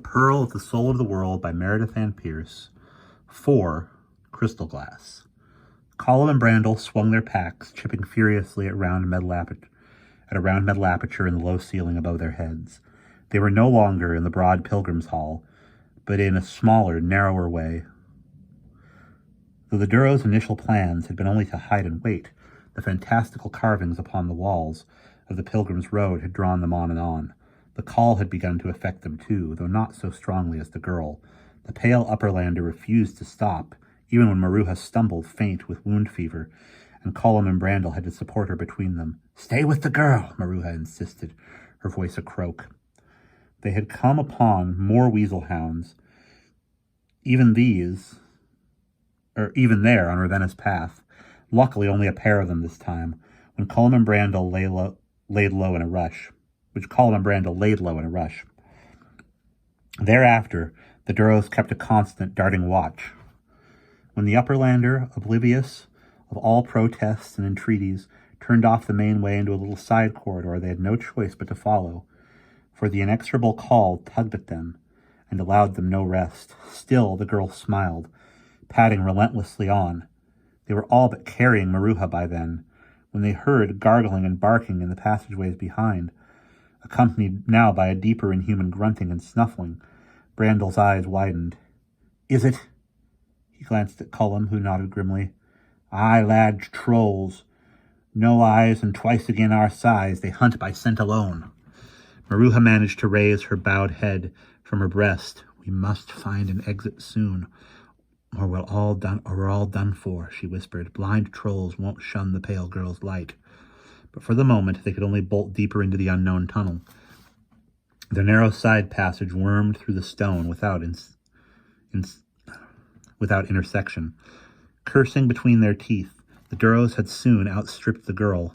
Pearl of the Soul of the World by Meredith Ann Pierce. 4. Crystalglass. Colum and Brandel swung their packs, chipping furiously at a round metal aperture in the low ceiling above their heads. They were no longer in the broad pilgrim's hall, but in a smaller, narrower way. Though the Duro's initial plans had been only to hide and wait, the fantastical carvings upon the walls of the Pilgrim's Road had drawn them on and on. The call had begun to affect them too, though not so strongly as the girl. The pale Upperlander refused to stop, even when Maruha stumbled, faint with wound fever, and Colum and Brandel had to support her between them. "Stay with the girl," Maruha insisted, her voice a croak. They had come upon more weasel hounds, even there on Ravenna's path. Luckily, only a pair of them this time, when Colum and Brandel laid low in a rush. Thereafter, the Duros kept a constant darting watch. When the Upperlander, oblivious of all protests and entreaties, turned off the main way into a little side corridor, they had no choice but to follow, for the inexorable call tugged at them and allowed them no rest. Still, the girl smiled, padding relentlessly on. They were all but carrying Maruha by then, when they heard gargling and barking in the passageways behind, accompanied now by a deeper inhuman grunting and snuffling. Brandel's eyes widened. "Is it?" He glanced at Colum, who nodded grimly. "Aye, lad, trolls. No eyes and twice again our size. They hunt by scent alone." Maruha managed to raise her bowed head from her breast. "We must find an exit soon, or we're all done for," she whispered. "Blind trolls won't shun the pale girl's light." But for the moment, they could only bolt deeper into the unknown tunnel. The narrow side passage wormed through the stone without intersection. Cursing between their teeth, the Duros had soon outstripped the girl,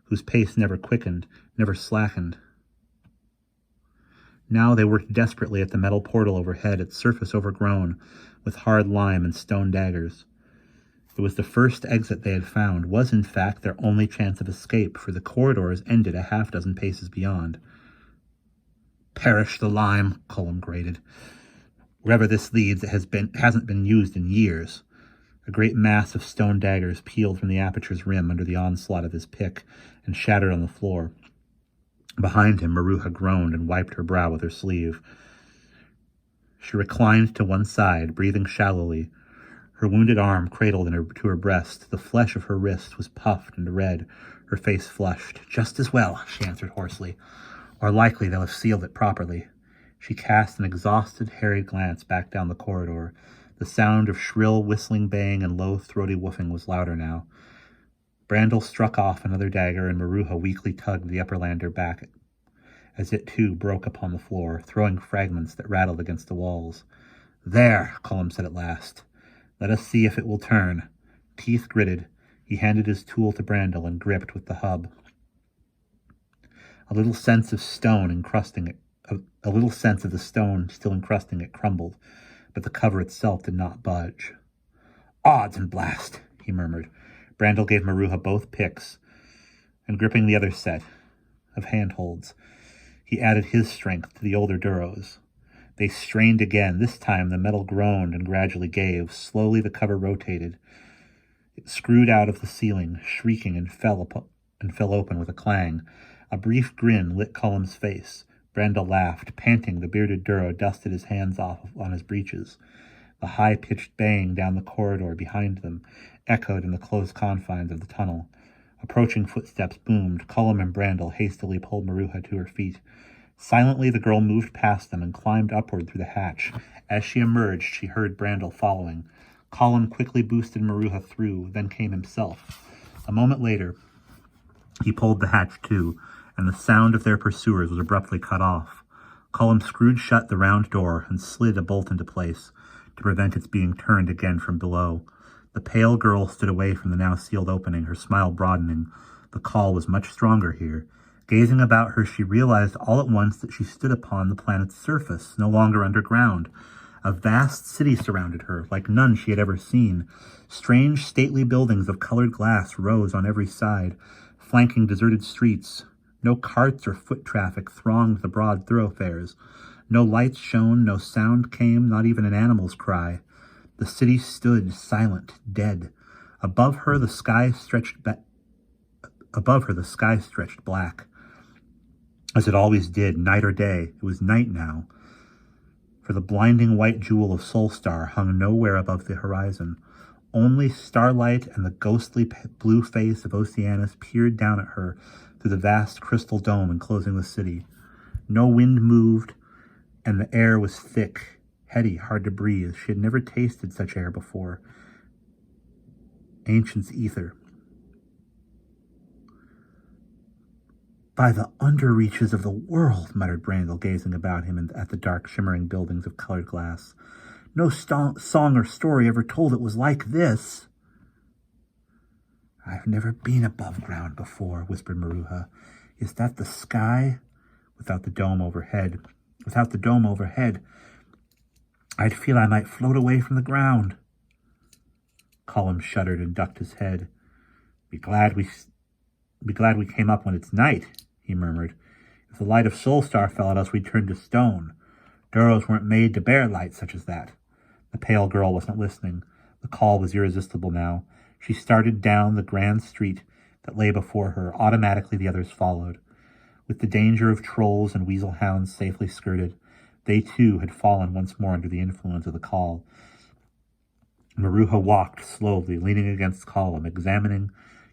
whose pace never quickened, never slackened. Now they worked desperately at the metal portal overhead, its surface overgrown with hard lime and stone daggers. It was the first exit they had found, was in fact their only chance of escape, for the corridors ended a half-dozen paces beyond. "Perish the lime," Colum grated. "Wherever this leads, it hasn't been used in years." A great mass of stone daggers peeled from the aperture's rim under the onslaught of his pick and shattered on the floor. Behind him, Maruha groaned and wiped her brow with her sleeve. She reclined to one side, breathing shallowly, her wounded arm cradled to her breast. The flesh of her wrist was puffed and red, her face flushed. "Just as well," she answered hoarsely. "Or likely they'll have sealed it properly." She cast an exhausted, harried glance back down the corridor. The sound of shrill, whistling baying and low, throaty woofing was louder now. Brandel struck off another dagger, and Maruha weakly tugged the Upperlander back as it too broke upon the floor, throwing fragments that rattled against the walls. "There," Colum said at last. "Let us see if it will turn." Teeth gritted, he handed his tool to Brandel and gripped with the hub. A little sense of the stone still encrusting it crumbled, but the cover itself did not budge. "Odds and blast," he murmured. Brandel gave Maruha both picks, and gripping the other set of handholds, he added his strength to the older Duro's. They strained again. This time the metal groaned and gradually gave. Slowly the cover rotated. It screwed out of the ceiling, shrieking, and fell open with a clang. A brief grin lit Colum's face. Brandel laughed. Panting, the bearded Duro dusted his hands off on his breeches. The high-pitched baying down the corridor behind them echoed in the close confines of the tunnel. Approaching footsteps boomed. Colum and Brandel hastily pulled Maruha to her feet. Silently, the girl moved past them and climbed upward through the hatch. As she emerged, she heard Brandel following. Colum quickly boosted Maruha through, then came himself. A moment later, he pulled the hatch to, and the sound of their pursuers was abruptly cut off. Colum screwed shut the round door and slid a bolt into place to prevent its being turned again from below. The pale girl stood away from the now sealed opening, her smile broadening. The call was much stronger here. Gazing about her, she realized all at once that she stood upon the planet's surface, no longer underground. A vast city surrounded her, like none she had ever seen. Strange, stately buildings of colored glass rose on every side, flanking deserted streets. No carts or foot traffic thronged the broad thoroughfares. No lights shone, no sound came, not even an animal's cry. The city stood silent, dead. Above her the sky stretched black, as it always did, night or day. It was night now, for the blinding white jewel of Solstar hung nowhere above the horizon. Only starlight and the ghostly blue face of Oceanus peered down at her through the vast crystal dome enclosing the city. No wind moved, and the air was thick, heady, hard to breathe. She had never tasted such air before. Ancient's ether. By the underreaches of the world, muttered Brandel, gazing about him and at the dark, shimmering buildings of colored glass. No song or story ever told it was like this. I've never been above ground before, whispered Maruha. Is that the sky? Without the dome overhead, I'd feel I might float away from the ground. Colum shuddered and ducked his head. Be glad we came up when it's night, he murmured. If the light of Solstar fell at us, we'd turn to stone. Duros weren't made to bear light such as that. The pale girl wasn't listening. The call was irresistible now. She started down the grand street that lay before her. Automatically the others followed. With the danger of trolls and weasel hounds safely skirted, they too had fallen once more under the influence of the call. Maruha walked slowly, leaning against Colum, exclaiming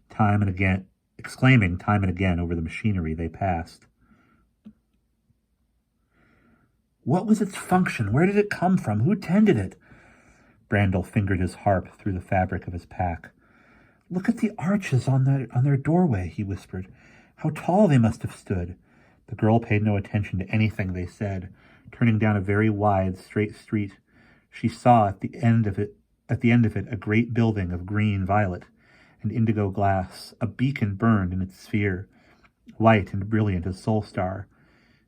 time and again over the machinery they passed. What was its function? Where did it come from? Who tended it? Brandel fingered his harp through the fabric of his pack. Look at the arches on their doorway, he whispered. How tall they must have stood. The girl paid no attention to anything they said. Turning down a very wide, straight street, she saw at the end of it a great building of green, violet, and indigo glass. A beacon burned in its sphere, white and brilliant as Solstar.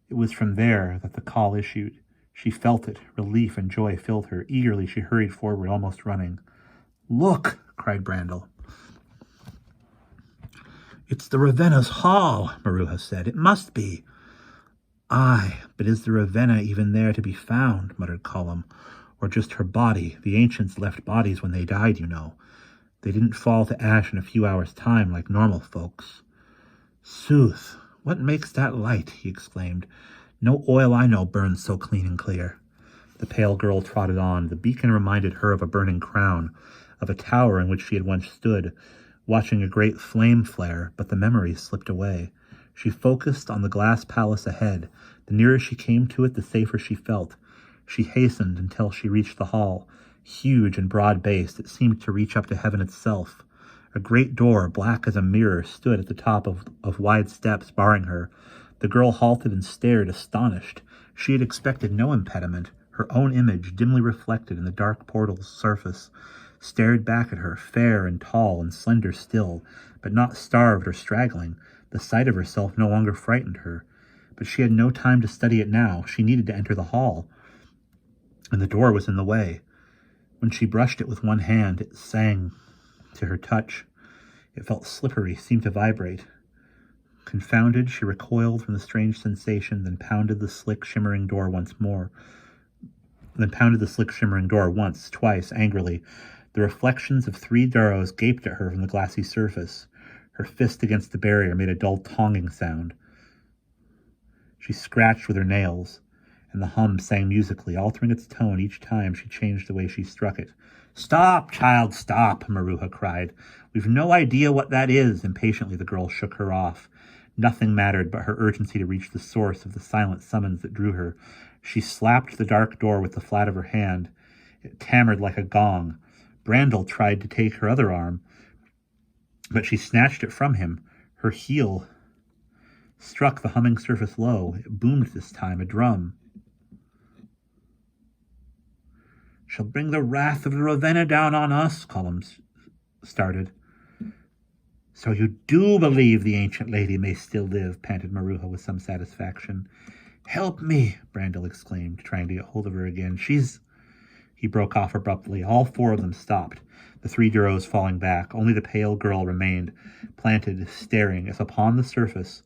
It was from there that the call issued. She felt it. Relief and joy filled her. Eagerly she hurried forward, almost running. Look, cried Brandel. It's the Ravenna's hall, Maruha said. It must be. Aye, but is the Ravenna even there to be found, muttered Colum. Or just her body? The ancients left bodies when they died, you know. They didn't fall to ash in a few hours' time like normal folks. Sooth, what makes that light? He exclaimed. No oil I know burns so clean and clear. The pale girl trotted on. The beacon reminded her of a burning crown, of a tower in which she had once stood, watching a great flame flare, but the memory slipped away. She focused on the glass palace ahead. The nearer she came to it, the safer she felt. She hastened until she reached the hall. Huge and broad-based, it seemed to reach up to heaven itself. A great door, black as a mirror, stood at the top of wide steps, barring her. The girl halted and stared, astonished. She had expected no impediment. Her own image, dimly reflected in the dark portal's surface, stared back at her, fair and tall and slender still, but not starved or straggling. The sight of herself no longer frightened her. But she had no time to study it now. She needed to enter the hall, and the door was in the way. When she brushed it with one hand, it sang to her touch. It felt slippery, seemed to vibrate. Confounded, she recoiled from the strange sensation, then pounded the slick, shimmering door once, twice, angrily. The reflections of 3 Duros gaped at her from the glassy surface. Her fist against the barrier made a dull tonging sound. She scratched with her nails, and the hum sang musically, altering its tone each time she changed the way she struck it. Stop, child, stop, Maruha cried. We've no idea what that is. Impatiently the girl shook her off. Nothing mattered but her urgency to reach the source of the silent summons that drew her. She slapped the dark door with the flat of her hand. It tammered like a gong. Brandel tried to take her other arm, but she snatched it from him. Her heel struck the humming surface low. It boomed this time, a drum. Shall bring the wrath of the Ravenna down on us, Colum started. So you do believe the ancient lady may still live, panted Maruha with some satisfaction. Help me, Brandel exclaimed, trying to get hold of her again. He broke off abruptly. All 4 of them stopped, the 3 Duros falling back. Only the pale girl remained, planted, staring, as upon the surface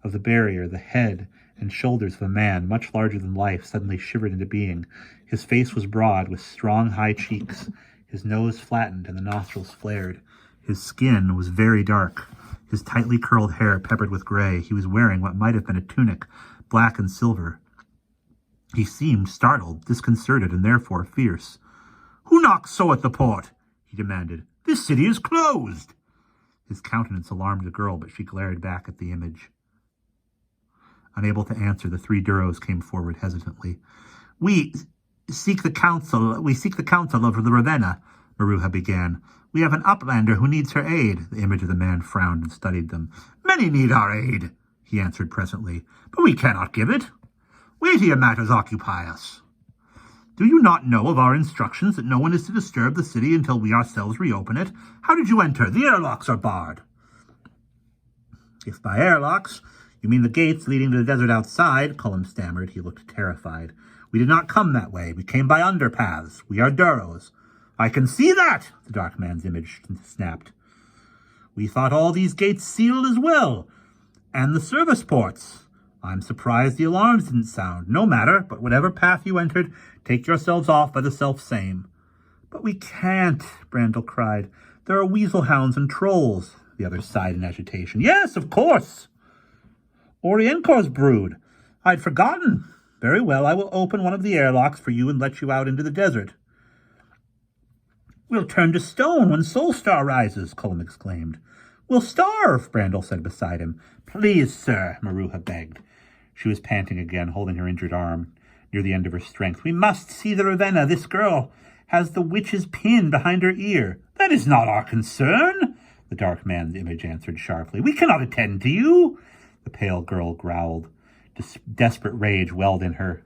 of the barrier, the head and shoulders of a man, much larger than life, suddenly shivered into being. His face was broad, with strong, high cheeks. His nose flattened, and the nostrils flared. His skin was very dark, his tightly curled hair peppered with gray. He was wearing what might have been a tunic, black and silver. He seemed startled, disconcerted, and therefore fierce. "Who knocks so at the port?" he demanded. "This city is closed." His countenance alarmed the girl, but she glared back at the image. Unable to answer, the 3 Duros came forward hesitantly. We seek the council of the Ravenna," Maruha began. "We have an uplander who needs her aid." The image of the man frowned and studied them. "Many need our aid," he answered presently, "but we cannot give it. Weightier matters occupy us. Do you not know of our instructions that no one is to disturb the city until we ourselves reopen it? How did you enter? The airlocks are barred." "If by airlocks you mean the gates leading to the desert outside," Cullum stammered. He looked terrified. "We did not come that way. We came by underpaths. We are Duros." "I can see that," the dark man's image snapped. "We thought all these gates sealed as well, and the service ports. I'm surprised the alarms didn't sound. No matter, but whatever path you entered, take yourselves off by the self-same." "But we can't," Brandel cried. "There are weasel hounds and trolls." The other sighed in agitation. "Yes, of course. Orienkor's brood. I'd forgotten. Very well, I will open one of the airlocks for you and let you out into the desert." "We'll turn to stone when Solstar rises," Cullum exclaimed. "We'll starve," Brandel said beside him. "Please, sir," Maruha begged. She was panting again, holding her injured arm near the end of her strength. "We must see the Ravenna. This girl has the witch's pin behind her ear." "That is not our concern," the dark man's image answered sharply. "We cannot attend to you." The pale girl growled. Desperate rage welled in her.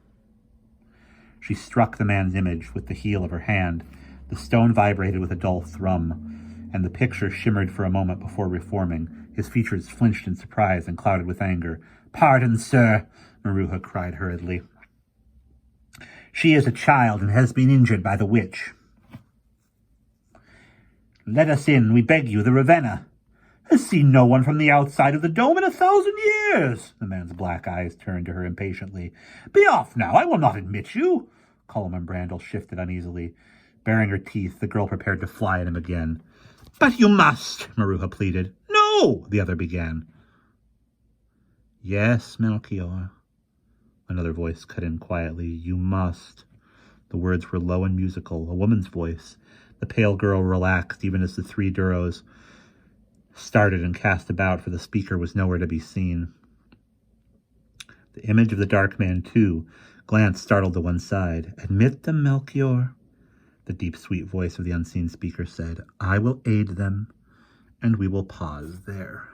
She struck the man's image with the heel of her hand. The stone vibrated with a dull thrum, and the picture shimmered for a moment before reforming. His features flinched in surprise and clouded with anger. "Pardon, sir," Maruha cried hurriedly. "She is a child and has been injured by the witch." "Let us in, we beg you. The Ravenna has seen no one from the outside of the dome in 1,000 years. The man's black eyes turned to her impatiently. "Be off now. I will not admit you." Cullum and Brandel shifted uneasily. Baring her teeth, the girl prepared to fly at him again. "But you must," Maruha pleaded. "No," the other began. "Yes, Melchior," another voice cut in quietly. "You must." The words were low and musical, a woman's voice. The pale girl relaxed, even as the 3 Duros started and cast about, for the speaker was nowhere to be seen. The image of the dark man, too, glanced startled to one side. "Admit them, Melchior," the deep, sweet voice of the unseen speaker said. "I will aid them, and we will pause there."